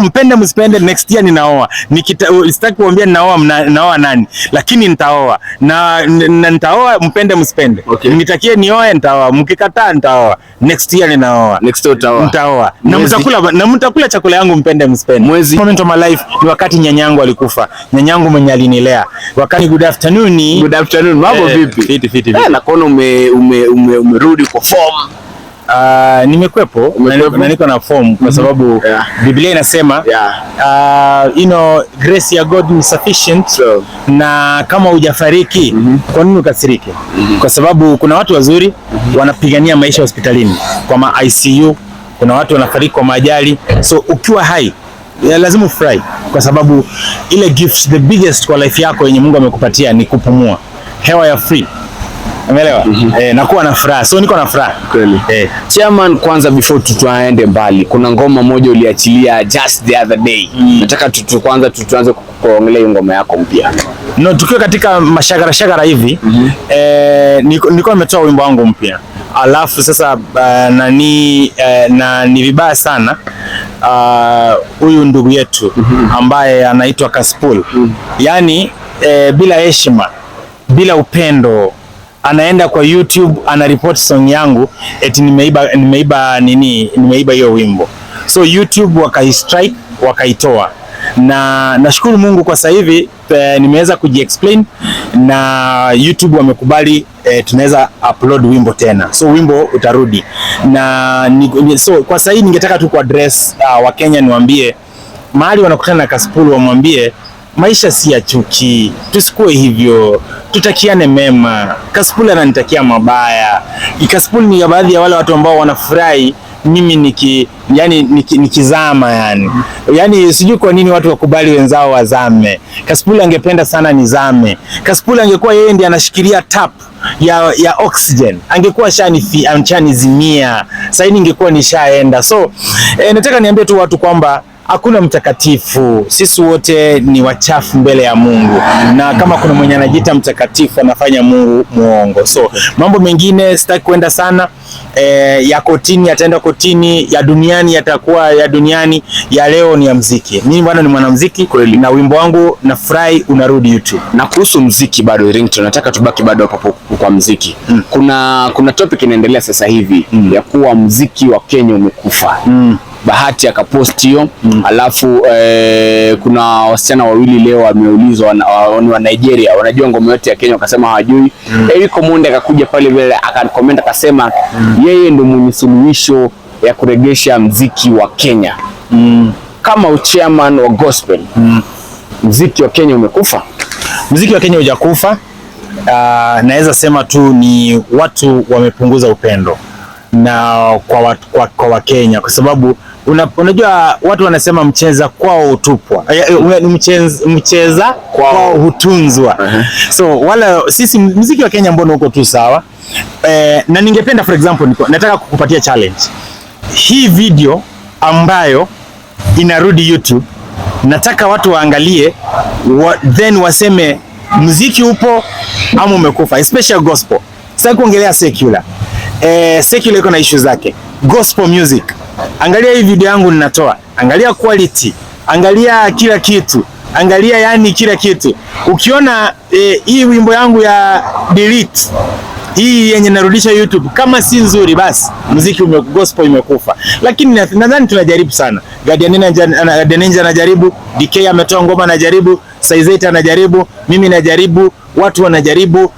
Mpende Msipende next year ninaoa. Sitaki kuambia ninaoa nani, lakini nitaoa. Na nitaoa Mpende Msipende. Okay. Nitakie nioe nitaoa. Mkikataa nitaoa. Next year ninaoa. Next year utaoa. Nitaoa. Na mtakula chakula yangu Mpende Msipende. Mwezi. Moment of my life ni wakati nyanyangu alikufa. Nyanyangu mwenye alinilea. Wakati good afternoon. Good afternoon. Mambo vipi? Fiti. Na kuona umerudi kwa form. Nimekwepo na niko na form kwa sababu Biblia inasema grace ya God is sufficient. Na kama hujafariki kwa nini ukasirike? Kwa sababu kuna watu wazuri wanapigania maisha hospitalini kwa ICU, kuna watu wanafariki kwa majali. So ukiwa hai lazima ufurahi kwa sababu ile gift the biggest kwa life yako yenye Mungu amekupatia ni kupumua hewa ya free. Umeelewa? Na kuwa na furaha. So niko na furaha. Kweli. Chairman, kwanza before tuende mbali, kuna ngoma moja uliachilia just the other day. Nataka tuanze kuongelea ngoma yako mpya. No, tukiwa katika mashagara hivi, niko nimetoa wimbo wangu mpya. Alafu sasa ni vibaya sana huyu ndugu yetu ambaye anaitwa Kasipul. Yaani bila heshima, bila upendo, anaenda kwa YouTube anaripoti song yangu eti nimeiba hiyo wimbo. So YouTube wakaistrike, wakaitoa. Na nashukuru Mungu kwa sasa hivi nimeweza kujiexplain na YouTube wamekubali tunaweza upload wimbo tena. So wimbo utarudi. So kwa sasa hivi ningetaka tu kuaddress wa Kenya, niwaambie mahali wanakutana na Kasipul, wamwambie maisha si ya chuki, tusikue hivyo, tutakiane mema. Kasipul ananitakia mabaya. Kasipul ni baadhi ya wale watu ambao wanafurahi mimi nikizama yani sijui kwa nini watu wakubali wenzao wazame. Kasipul angependa sana nizame. Kasipul angekuwa yeye ndiye anashikilia tap ya oxygen, angekuwa shanizimia. Sasa ningekuwa nishaenda. So nataka niambie tu watu kwamba hakuna mtakatifu, sisi wote ni wachafu mbele ya Mungu. Na kama kuna mwenye anajiita mtakatifu anafanya Mungu muongo. So mambo mengine sitaki kwenda sana. Ya kotini yataenda kotini, ya duniani yatakuwa ya duniani, ya leo ni ya muziki. Mimi bwana ni mwanamuziki na wimbo wangu nafurahi unarudi YouTube. Na kuhusu muziki bado Ringtone, nataka tubaki bado hapo kwa muziki. Kuna topic inaendelea sasa hivi ya kuwa muziki wa Kenya umekufa. Bahati akapost hiyo. Alafu kuna wasichana wawili leo wameulizwa wa Nigeria wanajua ngoma yote ya Kenya, wakasema hawajui. Yuko Monde akakuja pale vile akacomment akasema yeye ndio mwenye suluhisho ya kuregesha muziki wa Kenya. Kama chairman wa gospel, muziki wa Kenya umekufa? Muziki wa Kenya hujakufa. Naweza sema tu ni watu wamepunguza upendo na kwa Wakenya, kwa sababu unajua watu wanasema mcheza kwao utupwa, mcheza kwao hutunzwa. So wala sisi muziki wa Kenya mbona uko tu sawa. Na ningependa for example nataka kukupatia challenge. Hii video ambayo inarudi YouTube, nataka watu waangalie then waseme muziki upo ama umekufa, especially gospel. Sasa kuongelea secular. Secular iko na issue zake. Gospel music, angalia hii video yangu ninatoa, angalia quality, angalia kila kitu, angalia kila kitu. Ukiona hii wimbo yangu ya delete hii yenye narudisha YouTube kama si nzuri, basi muziki gospel imekufa. Lakini nadhani tunajaribu sana. Guardian Ninja anajaribu, DK ametoa ngoma anajaribu, Size8 anajaribu, mimi najaribu, watu wanajaribu,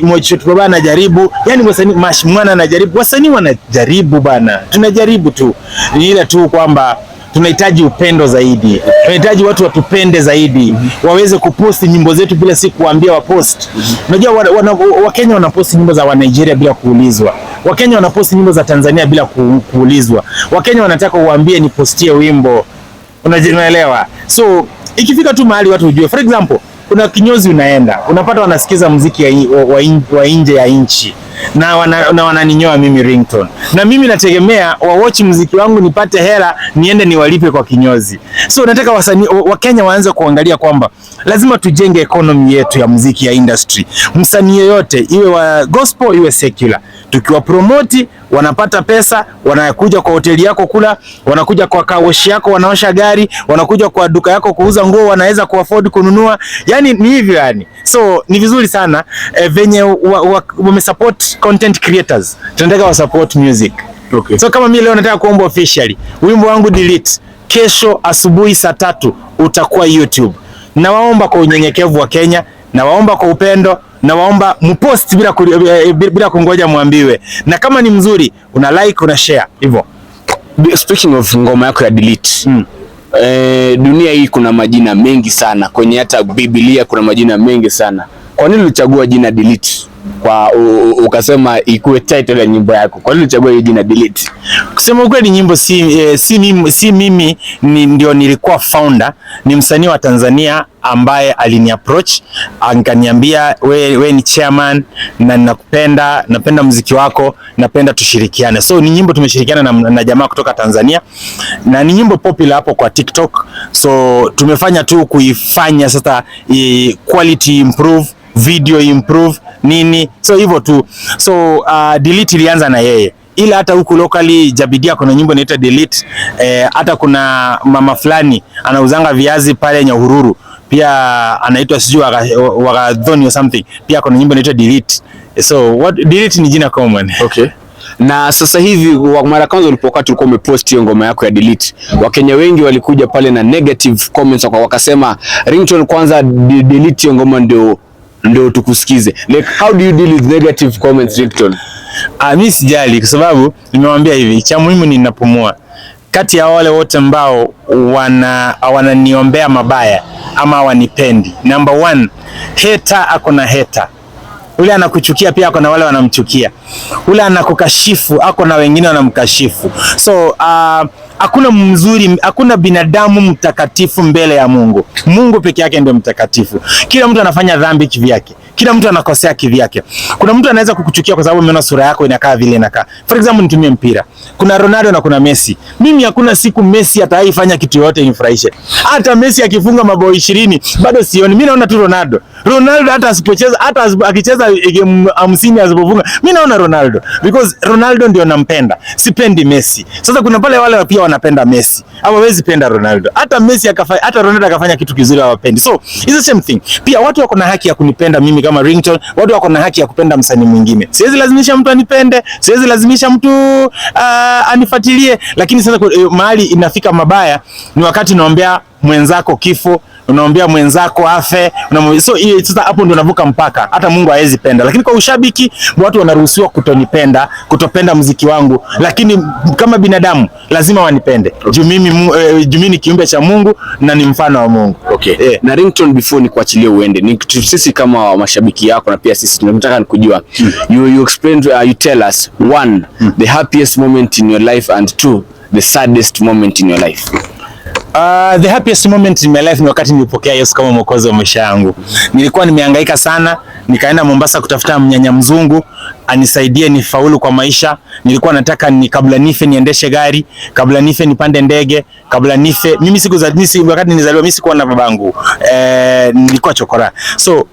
Mochutro anajaribu, wasanii Mashmwana anajaribu, wasanii wanajaribu bana. Tunajaribu tu. Ni ile tu kwamba tunahitaji upendo zaidi. Tunahitaji watu watupende zaidi. Waweze kuposti nyimbo zetu bila si kuambia wapost. Unajua Wakenya wanaposti nyimbo za wa Nigeria bila kuulizwa. Wakenya wanaposti nyimbo za Tanzania bila kuulizwa. Wakenya wanataka uambie nipostie wimbo. Unaelewa? So ikifika tu mahali watu ujue. For example, kuna kinyozi unaenda, unapata wanasikiza muziki wa nje ya nchi. na wananinyoa mimi Ringtone, na mimi nategemea watch muziki wangu nipate hela niende niwalipe kwa kinyozi. So nataka wasanii wa Kenya waanze kuangalia kwamba lazima tujenge economy yetu ya muziki ya industry. Msanii yoyote iwe wa gospel iwe secular, tukiwa promote wanapata pesa, wanakuja kwa hoteli yako kula, wanakuja kwa kawoshi yako wanaosha gari, wanakuja kwa duka yako kuuza nguo, wanaweza kuafford kununua. Yani ni hivyo yani. So ni vizuri sana venye wamesupport content creators. Tunataka wa support music. Okay. So kama mimi leo nataka kuomba officially wimbo wangu Delete kesho asubuhi saa 3 utakuwa YouTube. Nawaomba kwa unyenyekevu wa Kenya, nawaomba kwa upendo, nawaomba mpost bila kungoja muambiwe. Na kama ni mzuri una like, una share hivyo. Speaking of ngoma yako ya Delete. Dunia hii kuna majina mengi sana. Kwenye hata Biblia kuna majina mengi sana. Kwa nini ulichagua jina Delete? Kwa ukasema ikuwe title ya nyimbo yako. Kwa nini ulichagua hii jina Delete? Kusema ukweli nyimbo si mimi ndio nilikuwa founder, ni msanii wa Tanzania ambaye alini approach akaniambia we ni chairman na napenda muziki wako, napenda tushirikiane. So ni nyimbo tumeshirikiana na jamaa kutoka Tanzania na ni nyimbo popular hapo kwa TikTok. So tumefanya tu kuifanya sasa quality improve, video improve nini, so hivyo tu. So Delete ilianza na yeye, ila hata huku locally Jabidia kuna nyimbo inaitwa Delete. Hata kuna mama fulani anauzanga viazi pale Nyahururu pia anaitwa sijui Wagadhoni or something, pia kuna nyimbo inaitwa Delete. So Delete ni jina common. Okay. Na sasa hivi mara kwanza ulipokuwa tulikuwa umepost hiyo ngoma yako ya Delete, Wakenya wengi walikuja pale na negative comments wakasema Ringtone kwanza delete hiyo ngoma ndio tukusikize. Like how do you deal with negative comments Ringtone? Mimi sijali kwa sababu nimewambia hivi, cha muhimu ni ninapumua. Kati ya wale wote ambao wananiombea mabaya ama wanipendi, number 1 hater ako na hater. Ule anakuchukia pia ako na wale wanamchukia. Ule anakukashifu ako na wengine wanamkashifu. So hakuna binadamu mtakatifu mbele ya Mungu. Mungu peke yake ndio mtakatifu. Kila mtu anafanya dhambi kivyake. Kila mtu anakosea kivyake. Kuna mtu anaweza kukuchukia kwa sababu umeona sura yako inakaa vile inakaa. For example, nitumie mpira. Kuna Ronaldo na kuna Messi. Mimi hakuna siku Messi ataifanya kitu yote inifurahishe. Hata Messi akifunga mabao 20 bado sioni. Mimi naona tu Ronaldo hata asipocheza, hata akicheza game 50 asipofunga, mimi naona Ronaldo because Ronaldo ndio nampenda. Sipendi Messi. Sasa kuna pale wale pia wanapenda Messi. Hawawezi penda Ronaldo. Hata Messi hata Ronaldo akafanya kitu kizuri hawapendi. So, it's the same thing. Pia watu wako na haki ya kunipenda mimi kama Ringtone, watu wako na haki ya kupenda msanii mwingine. Siwezi lazimisha mtu anipende, siwezi lazimisha mtu anifuatilie, lakini sasa mahali inafika mabaya ni wakati naombea mwenzako kifo, unaombea mwenzako afe, so sasa hapo ndo navuka mpaka. Hata Mungu hawezi penda. Lakini kwa ushabiki watu wanaruhusiwa kutonipenda, kutopenda muziki wangu, lakini kama binadamu lazima wanipende. Juu mimi ni kiumbe cha Mungu na ni mfano wa Mungu. Okay. Na Ringtone, before ni kuachilia uende, sisi kama mashabiki yako na pia sisi tunataka nikujua. You explain, you tell us 1 the happiest moment in your life and 2 the saddest moment in your life. The happiest moment in my life ni wakati nilipokea Yesu kama mwokozi wa maisha yangu. Nilikuwa nimehangaika sana, nikaenda Mombasa kutafuta mnyanya mzungu anisaidie nifaulu kwa maisha. Nilikuwa nataka kabla nife niendeshe gari, kabla nife nipande ndege, kabla nife. Mimi wakati nilizaliwa mimi sikuwa na babangu. Nilikuwa chokora. So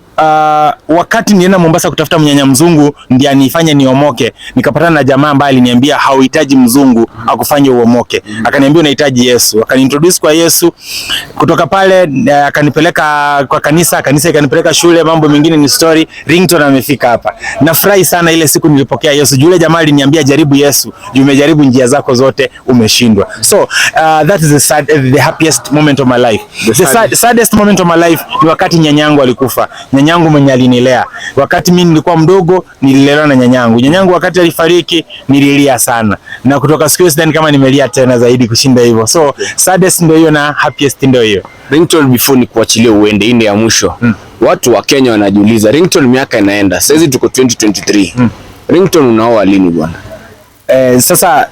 wakati nilienda Mombasa kutafuta mnyanya mzungu ndiye anifanye niomoke, nikapatana na jamaa ambaye aliniambia hauhitaji mzungu akufanye uomoke. Akaniambia unahitaji Yesu. Akaniintroduce kwa Yesu. Kutoka pale akanipeleka kwa kanisa ikanipeleka shule, mambo mengine ni story. Ringtone amefika hapa. Nafurahi sana ile siku nilipokea Yesu. Yule jamaa aliniambia jaribu Yesu, umejaribu njia zako zote umeshindwa. So that is the happiest moment of my life. The saddest moment of my life ni wakati nyanyangu alikufa. Nyanyangu mwenye alinilea. Wakati mimi nilikuwa mdogo nililelewa na nyanyangu. Nyanyangu wakati alifariki nililia sana. Na kutoka siku hiyo sidhani kama nimelia tena zaidi kushinda hivyo. So saddest ndio hiyo na happiest ndio hiyo. Ringtone, before ni kuachilia uende inde ya mwisho. Watu wa Kenya wanajiuliza Ringtone miaka inaenda. Sasa tuko 2023. Ringtone unaoa lini bwana? Sasa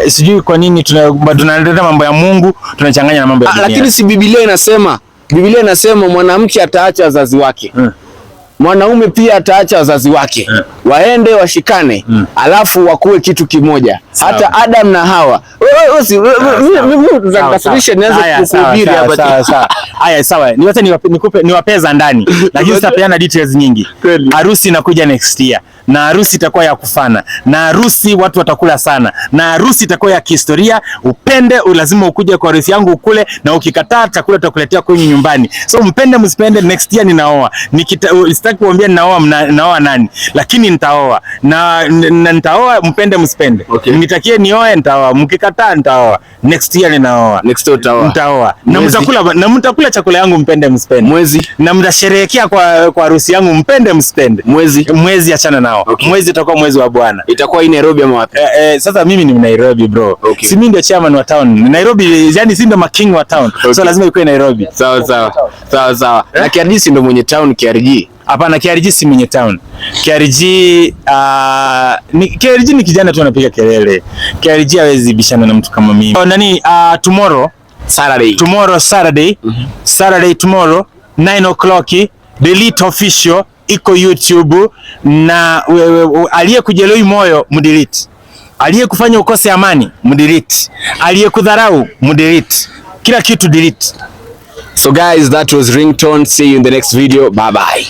sijui kwa nini tunaleta mambo ya Mungu tunachanganya na mambo ya dunia. Lakini si Biblia inasema mwanamke ataacha wazazi wake. mwanaume pia ataacha wazazi wake waende washikane, alafu wakuwe kitu kimoja. Hata Adam na Hawa. Tutakasirisha nianze kukuhubiri hapa. Haya sawa. Niwache niwapeza ndani. Lakini sitapeana details nyingi. Harusi inakuja next year. Na harusi itakuwa ya kufana. Na harusi watu watakula sana. Na harusi itakuwa ya kihistoria. Upende lazima ukuje kwa harusi yangu ukule, na ukikataa chakula tutakuletea kwenye nyumbani. So mpende msipende, next year ninaoa. Sitaki kuambia ninaoa nani, lakini nitaoa. Na nitaoa mpende msipende. Nitakie nioe nitaoa. Mkikataa nitaoa. Next year ninaoa. Next year utaoa. Nitaoa. Na mtakula chakula yangu mpende msipende. Mwezi. Na mtasherehekea kwa harusi yangu mpende msipende. Mwezi achana nao. Mwezi itakuwa mwezi wa Bwana. Itakuwa hii Nairobi ama wapi? Sasa mimi ni Nairobi bro. Si mimi ndio chairman wa town. Nairobi, yani si ndio making wa town. So lazima ikuwe Nairobi. Sawa. Na KRG si ndio mwenye town KRG? Hapana, KRG si mwenye town. KRG ni kijana tu anapiga kelele. KRG hawezi bishana na mtu kama mimi. Tomorrow Saturday tomorrow 9 o'clock Delete official iko YouTube, na aliyekujeloi moyo mdelete, aliyekufanya ukose amani mdelete, aliyekudharau mdelete, kila kitu delete. So guys, that was Ringtone. See you in the next video. Bye bye.